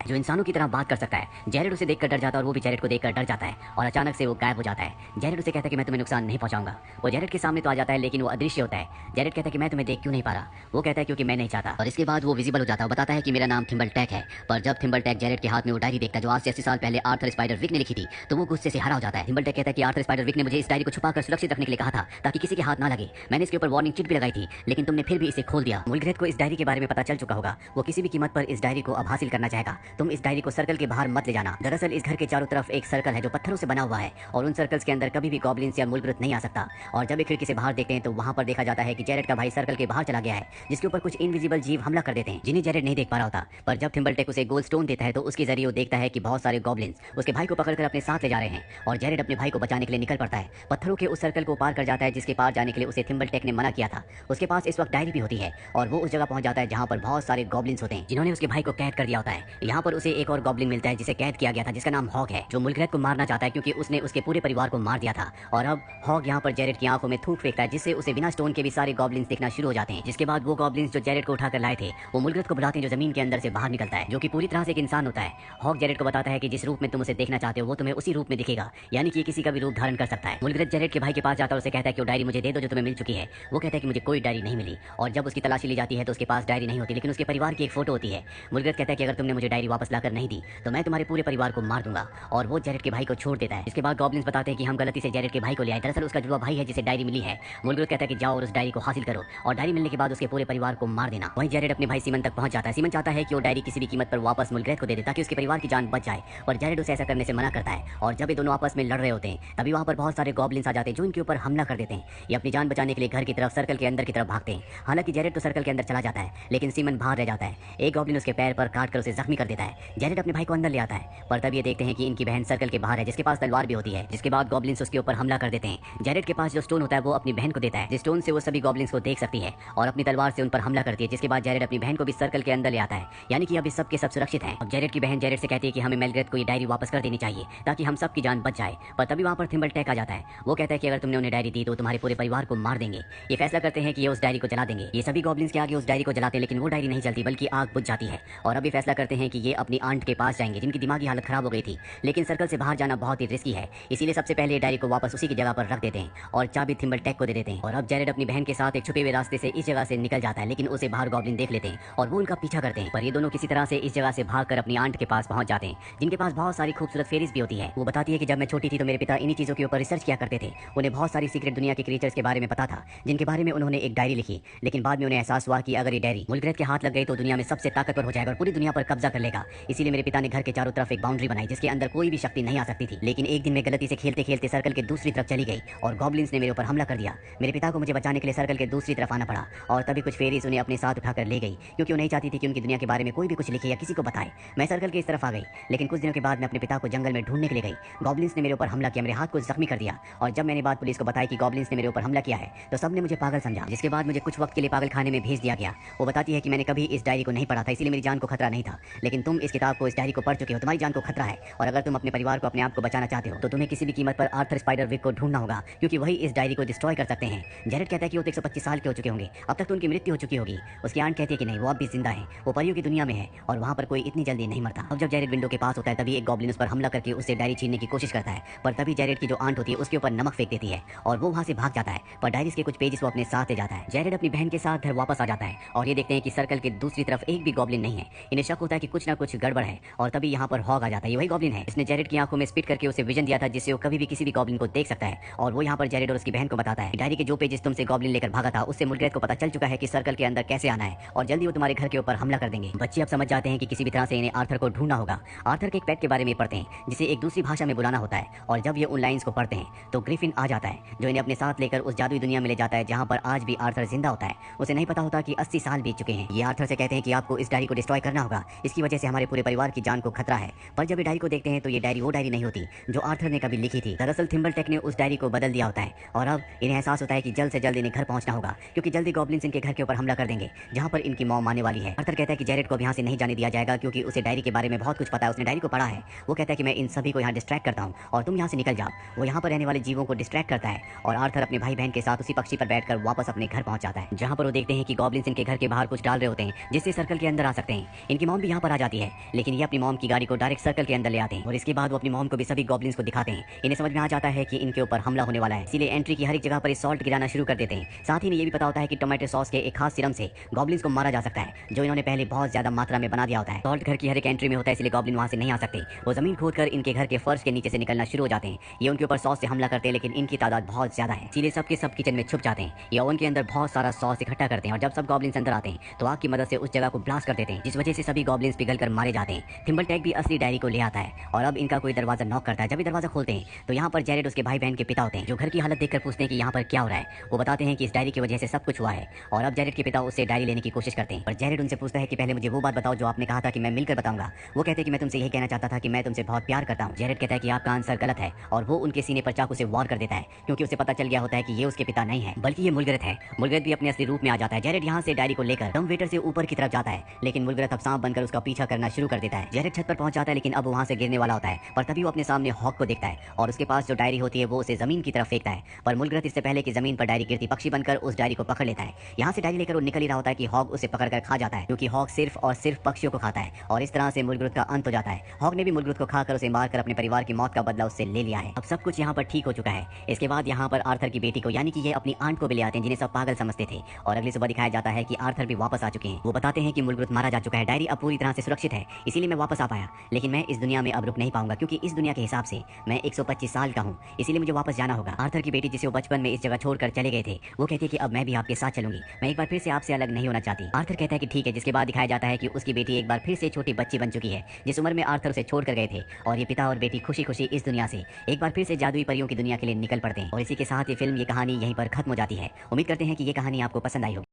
है जो इंसानों की तरह बात कर सकता है। जेरेड उसे देखकर डर जाता है और वो भी जेरेड को देखकर डर जाता है और अचानक से वो गायब हो जाता है। जेरेड उसे कहता है कि मैं तुम्हें नुकसान नहीं पहुंचाऊंगा। वो जेरेड के सामने तो आ जाता है लेकिन वो अदृश्य होता है। जेरेड कहता है कि मैं तुम्हें देख क्यों नहीं पा रहा। वो कहता है क्योंकि मैं नहीं चाहता। और इसके बाद वो विजिबल हो जाता है और बताता है कि मेरा नाम थिम्बलटैक है। पर जब थिम्बलटैक जेरेड के हाथ में वो डायरी देखता है जो आज से 80 साल पहले आर्थर स्पाइडरविक ने लिखी थी तो वो गुस्से से हरा हो जाता है। थिम्बलटैक कहता है कि आर्थर स्पाइडरविक ने मुझे इस डायरी को छुपाकर सुरक्षित रखने के लिए कहा था ताकि किसी के हाथ ना लगे। मैंने इसके ऊपर वार्निंग चिट भी लगाई थी लेकिन तुमने फिर भी इसे खोल दिया। मुलग्रेथ को इस डायरी के बारे में पता चल चुका होगा। वो किसी भी कीमत पर इस डायरी को अब हासिल करना चाहेगा। तुम इस डायरी को सर्कल के बाहर मत ले जाना। दरअसल इस घर के चारों तरफ एक सर्कल है जो पत्थरों से बना हुआ है और उन सर्कल्स के अंदर कभी भी गॉब्लिन्स या मुलग्रेथ नहीं आ सकता। और जब एक खिड़की से बाहर देखते हैं तो वहां पर देखा जाता है कि जेरेड का भाई सर्कल के बाहर चला गया है जिसके ऊपर कुछ इनविजिबल जीव हमला कर देते हैं जिन्हें जेरेड नहीं देख पा रहा होता। पर जब थिम्बलटैक उसे गोल्ड स्टोन देता है तो उसके जरिए वो देखता है कि बहुत सारे गॉब्लिन्स उसके भाई को पकड़कर अपने साथ ले जा रहे हैं और जेरेड अपने भाई को बचाने के लिए निकल पड़ता है। पत्थरों के उस सर्कल को पार कर जाता है जिसके पार जाने के लिए उसे थिम्बलटैक ने मना किया था। उसके पास इस वक्त डायरी भी होती है और वो उस जगह पहुंच जाता है जहां पर बहुत सारे गॉब्लिन्स होते हैं जिन्होंने उसके भाई को कैद कर दिया होता है। यहाँ पर उसे एक और गॉब्लिन मिलता है जिसे कैद किया गया था जिसका नाम हॉग है जो मुलग्रेथ को मारना चाहता है क्योंकि उसने उसके पूरे परिवार को मार दिया था। और अब हॉग यहाँ पर जेरेड की आंखों में थूक फेंकता है जिससे उसे बिना स्टोन के भी सारे गॉब्लिन्स दिखना शुरू हो जाते हैं। जिसके बाद वो गॉब्लिन्स जो जेरेड को उठाकर लाए थे वो मुलग्रेथ को बुलाते हैं जो जमीन के अंदर से बाहर निकलता है जो कि पूरी तरह से एक इंसान होता है। हॉग जेरेड को बताता है कि जिस रूप में तुम उसे देखना चाहते हो वो तुम्हें उसी रूप में दिखेगा यानी कि किसी का भी रूप धारण कर सकता है। मुलग्रेथ जेरेड के भाई के पास जाता है और उसे कहता है कि वो डायरी मुझे दे दो जो तुम्हें मिल चुकी है। वो कहता है कि मुझे कोई डायरी नहीं मिली और जब उसकी तलाशी ली जाती है तो उसके पास डायरी नहीं होती लेकिन उसके परिवार की एक फोटो होती है। मुलग्रेथ कहता है कि अगर तुमने मुझे डायरी वापस लाकर नहीं दी तो मैं तुम्हारे पूरे परिवार को मार दूंगा और वो जेरेड के भाई को छोड़ देता है। इसके बाद गॉब्लिन्स बताते हैं कि हम गलती से जेरेड के भाई को ले आए। दरअसल उसका जुड़वा भाई है जिसे डायरी मिली है। मुलग्रेथ कहता है कि जाओ और उस डायरी को हासिल करो और डायरी मिलने के बाद उसके पूरे परिवार को मार देना। वहीं जेरेड अपने भाई सीमन तक पहुंच जाता है। सीमन चाहता है कि वो डायरी किसी भी कीमत पर वापस मुलग्रेथ को दे दे ताकि उसके परिवार की जान बच जाए पर जेरेड उसे ऐसा करने से मना करता है। और जब ये दोनों आपस में लड़ रहे होते हैं तभी वहां पर बहुत सारे गॉब्लिन्स आ जाते हैं जो इनके ऊपर हमला कर देते हैं। ये अपनी जान बचाने के लिए घर की तरफ सर्कल के अंदर की तरफ भागते हैं। हालांकि जेरेड तो सर्कल के अंदर चला जाता है लेकिन सीमन बाहर रह जाता है। एक गॉब्लिन उसके पैर पर काट कर उसे जख्मी कर देता है। जेरेड अपने भाई को अंदर ले आता है पर तब ये देखते हैं कि इनकी बहन सर्कल के बाहर है जिसके पास तलवार भी होती है। जिसके बाद गॉब्लिन्स उसके ऊपर हमला कर देते हैं। जेरेड के पास जो स्टोन होता है वो अपनी बहन को देता है जिस स्टोन से वो सभी गॉब्लिन्स को देख सकती है और अपनी तलवार से उन पर हमला करती है। जिसके बाद जेरेड अपनी बहन को भी सर्कल के अंदर ले आता है यानी कि अब इस सब के सब सुरक्षित हैं। अब जेरेड की बहन जेरेड से कहती है कि हमें मुलग्रेथ को ये डायरी वापस कर देनी चाहिए ताकि हम सब की जान बच जाए। पर तभी वहां पर थिम्बलटैक आ जाता है। वो कहता है कि अगर तुमने उन्हें डायरी दी तो तुम्हारे पूरे परिवार को मार देंगे। ये फैसला करते हैं कि ये उस डायरी को जला देंगे। ये सभी गॉब्लिन्स के आगे उस डायरी को जलाते हैं लेकिन वो डायरी नहीं जलती बल्कि आग बुझ जाती है। और अब ये फैसला करते हैं कि ये अपनी आंट के पास जाएंगे जिनकी दिमागी हालत खराब हो गई थी लेकिन सर्कल से बाहर जाना बहुत ही रिस्की है इसीलिए सबसे पहले डायरी को वापस उसी की जगह पर रख देते हैं और चाबी थिम्बलटैक को दे देते हैं। और अब जेरेड अपनी बहन के साथ एक छुपे हुए रास्ते से इस जगह से निकल जाता है लेकिन उसे बाहर गॉब्लिन देख लेते हैं और वो उनका पीछा करते हैं। पर ये दोनों किसी तरह से इस जगह से भागकर अपनी आंट के पास पहुंच जाते हैं जिनके पास बहुत सारी खूबसूरत फेरीज भी होती है। वो बताती है कि जब मैं छोटी थी तो मेरे पिता इन्हीं चीजों के ऊपर रिसर्च किया करते थे। उन्हें बहुत सारी सीक्रेट दुनिया के क्रिएचर्स के बारे में पता था जिनके बारे में उन्होंने एक डायरी लिखी लेकिन बाद में उन्हें एहसास हुआ कि अगर ये डायरी मुलग्रेथ के हाथ लग गई तो दुनिया में सबसे ताकतवर हो जाएगा और पूरी दुनिया पर कब्जा कर लेगा। इसीलिए मेरे पिता ने घर के चारों तरफ एक बाउंड्री बनाई जिसके अंदर कोई भी शक्ति नहीं आ सकती थी। लेकिन एक दिन मैं गलती से खेलते खेलते सर्कल के दूसरी तरफ चली गई और गॉब्लिन्स ने मेरे ऊपर हमला कर दिया। मेरे पिता को मुझे बचाने के लिए सर्कल के दूसरी तरफ आना पड़ा और तभी कुछ फेरीज उन्हें अपने साथ उठाकर ले गई क्योंकि वो नहीं चाहती थी कि उनकी दुनिया के बारे में कोई भी कुछ लिखे या किसी को बताए। मैं सर्कल के इस तरफ आ गई लेकिन कुछ दिनों के बाद मैं अपने पिता को जंगल में ढूंढने के लिए गई। गॉब्लिन्स ने मेरे ऊपर हमला किया, मेरे हाथ को जख्मी कर दिया और जब मैंने बात पुलिस को बताई कि गॉब्लिन्स ने मेरे ऊपर हमला किया है तो सबने मुझे पागल समझा। जिसके बाद मुझे कुछ वक्त के लिए पागल खाने में भेज दिया गया। वो बताती है कि मैंने कभी इस डायरी को नहीं पढ़ा था इसीलिए मेरी जान को खतरा नहीं था लेकिन तुम इस किताब को इस डायरी को पढ़ चुके हो, तुम्हारी जान को खतरा है और अगर तुम अपने परिवार को अपने आप को बचाना चाहते हो तो तुम्हें किसी भी कीमत पर आर्थर स्पाइडरविक को ढूंढना होगा क्योंकि वही इस डायरी को डिस्ट्रॉय कर सकते हैं। जेरेड कहता है कि वो 125 साल के हो चुके होंगे, अब तक तो उनकी मृत्यु हो चुकी होगी। उसकी आंट कहती है कि नहीं, वो अब भी जिंदा है, वो परियों की दुनिया में है और वहाँ पर कोई इतनी जल्दी नहीं मरता। अब जब जेरेड विंडो के पास होता है तभी एक गॉब्लिन उस पर हमला करके उससे डायरी छीनने की कोशिश करता है पर तभी जेरेड की जो आंट होती है उसके ऊपर नमक फेंक देती है और वो वहाँ से भाग जाता है पर डायरीज के कुछ पेजेस वो अपने साथ ले जाता है। जेरेड अपनी बहन के साथ घर वापस आ जाता है और ये देखते हैं कि सर्कल के दूसरी तरफ एक भी गॉब्लिन नहीं है। इन्हें शक होता है कि कुछ ना कुछ गड़बड़ है और तभी यहाँ पर हॉग आ जाता है। ये वही गॉब्लिन है, इसने जेरेड की आंखों में स्पिट करके उसे विजन दिया था जिससे वो कभी भी किसी भी गॉब्लिन को देख सकता है और वो यहाँ पर जेरेड और उसकी बहन को बताता है डायरी के जो पेजेस तुमसे गॉब्लिन लेकर भागा था उससे मुलग्रेथ को पता चल चुका है कि सर्कल के अंदर कैसे आना है और जल्दी वो तुम्हारे घर के ऊपर हमला कर देंगे। बच्चे अब समझ जाते हैं कि किसी भी तरह से इन्हें आर्थर को ढूंढना होगा। आर्थर के एक पेट के बारे में पढ़ते हैं जिसे एक दूसरी भाषा में बुलाना होता है और जब ये उन लाइंस को पढ़ते हैं तो ग्रिफिन आ जाता है जो इन्हें अपने साथ लेकर उस जादुई दुनिया में ले जाता है जहाँ पर आज भी आर्थर जिंदा होता है। उसे नहीं पता होता कि 80 साल बीत चुके हैं। ये आर्थर से कहते हैं कि आपको इस डायरी को डिस्ट्रॉय करना होगा, इसकी वजह से हमारे पूरे परिवार की जान को खतरा है। पर जब ये डायरी को देखते हैं तो ये डायरी वो डायरी नहीं होती जो आर्थर ने कभी लिखी थी। दरअसल थिम्बलटैक ने उस डायरी को बदल दिया होता है और अब इन्हें एहसास होता है कि जल्द से जल्द इन्हें घर पहुंचना होगा क्योंकि जल्दी गॉब्लिन्स इनके घर के ऊपर हमला कर देंगे जहां पर इनकी मॉम आने वाली है। आर्थर कहता है कि जेरेड को यहाँ से नहीं जाने दिया जाएगा क्योंकि उसे डायरी के बारे में बहुत कुछ पता है, उसने डायरी को पढ़ा है। वो कहता है कि मैं इन सभी को यहाँ डिस्ट्रैक्ट करता हूँ और तुम यहाँ से निकल जाओ। वो यहाँ पर रहने वाले जीवों को डिस्ट्रैक्ट करता है और आर्थर अपने भाई बहन के साथ उसी पक्षी पर बैठकर वापस अपने घर पहुंच जाता है जहाँ पर वो देखते हैं कि गॉब्लिन्स इनके घर के बाहर कुछ डाल रहे होते हैं जिससे सर्कल के अंदर आ सकते हैं। इनकी मॉम भी यहाँ पर आ जाती जाती है, लेकिन ये अपनी मॉम की गाड़ी को डायरेक्ट सर्कल के अंदर ले आते हैं और इसके बाद वो अपनी मॉम को भी सभी गॉब्लिन्स को दिखाते हैं। इन्हें समझ में आ जाता है कि इनके ऊपर हमला होने वाला है, इसीलिए एंट्री की हर एक जगह पर सॉल्ट गिराना शुरू कर देते हैं। साथ ही इन्हें ये भी पता होता है कि टोमेटो सॉस के एक खास सिरम से गॉब्लिन्स को मारा जा सकता है, जो इन्होंने पहले बहुत ज्यादा मात्रा में बना दिया होता है। सॉल्ट घर की हर एक एंट्री में होता है, इसलिए गॉब्लिन वहां से नहीं आ सकते। वो जमीन खोदकर इनके घर के फर्श के नीचे से निकलना शुरू हो जाते हैं। ये उनके ऊपर सॉस से हमला करते हैं, लेकिन इनकी तादाद बहुत ज्यादा है, इसीलिए सबके सब किचन में छुप जाते हैं। ये ओवन के अंदर बहुत सारा सॉस इकट्ठा करते हैं और जब सब गॉब्लिन्स अंदर आते हैं तो आग की मदद से उस जगह को ब्लास्ट कर देते हैं, जिस वजह से सभी गॉब्लिन्स पिघलकर मारे जाते हैं। थिम्बलटैक भी असली डायरी को ले आता है और अब इनका कोई दरवाजा नॉक करता है। जब ये दरवाजा खोलते हैं तो यहाँ पर जेरेड उसके भाई बहन के पिता होते हैं, जो घर की हालत देखकर पूछते हैं कि यहाँ पर क्या हो रहा है। वो बताते हैं कि इस डायरी की वजह से सब कुछ हुआ है और अब जेरेड के पिता उससे डायरी लेने की कोशिश करते हैं, पर जेरेड उनसे पूछता है कि पहले मुझे वो बात बताओ जो आपने कहा था कि मैं मिलकर बताऊंगा। वो कहते हैं कि मैं तुमसे यही कहना चाहता था कि मैं तुमसे बहुत प्यार करता हूँ। जेरेड कहता है कि आपका आंसर गलत है और वो उनके सीने पर चाकू से वार कर देता है, क्योंकि उसे पता चल गया होता है कि ये उसके पिता नहीं है बल्कि ये मुलगरत है। मुलगरत भी अपने असली रूप में आ जाता है। जेरेड यहाँ से डायरी को लेकर डम वेटर से ऊपर की तरफ जाता है, लेकिन मुलगरत अब सांप बनकर उसका पीछा करना शुरू कर देता है। जेरेड छत पर पहुंच जाता है, लेकिन अब वहां से गिरने वाला होता है, पर तभी वो अपने सामने हॉक को देखता है और उसके पास जो डायरी होती है वो उसे जमीन की तरफ फेंकता है, पर मुलगरत इससे पहले कि जमीन पर डायरी गिरती पक्षी बनकर उस डायरी को पकड़ लेता है। यहाँ से डायरी लेकर वो निकल ही रहा होता है कि हॉक उसे पकड़कर खा जाता है, क्योंकि हॉक सिर्फ और सिर्फ पक्षियों को खाता है और इस तरह से मुलगरत का अंत हो जाता है। हॉक ने भी मुलगरत को खाकर उसे मारकर अपने परिवार की मौत का बदला उससे ले लिया है। अब सब कुछ यहाँ पर ठीक हो चुका है। इसके बाद यहाँ पर आर्थर की बेटी को यानी कि ये अपनी आंट को भी ले आते हैं, जिन्हें सब पागल समझते थे, और अगली सुबह दिखाया जाता है कि आर्थर भी वापस आ चुके हैं। वो बताते हैं कि मुलगरत मारा जा चुका है, डायरी अब पूरी तरह से सुरक्षित है, इसीलिए मैं वापस आ पाया, लेकिन मैं इस दुनिया में अब रुक नहीं पाऊंगा, क्योंकि इस दुनिया के हिसाब से मैं 125 साल का हूँ, इसीलिए मुझे वापस जाना होगा। आर्थर की बेटी, जिसे वो बचपन में इस जगह छोड़कर चले गए थे, वो कहती है कि अब मैं भी आपके साथ चलूंगी, मैं एक बार फिर से आपसे अलग नहीं होना चाहती। आर्थर कहता है कि ठीक है, जिसके बाद दिखाया जाता है कि उसकी बेटी एक बार फिर से छोटी बच्ची बन चुकी है, जिस उम्र में आर्थर उसे छोड़कर गए थे, और ये पिता और बेटी खुशी खुशी इस दुनिया से एक बार फिर से जादुई परियों की दुनिया के लिए निकल पड़ते हैं। और इसी के साथ ये फिल्म, ये कहानी यहीं पर खत्म हो जाती है। उम्मीद करते हैं कि ये कहानी आपको पसंद आई होगी।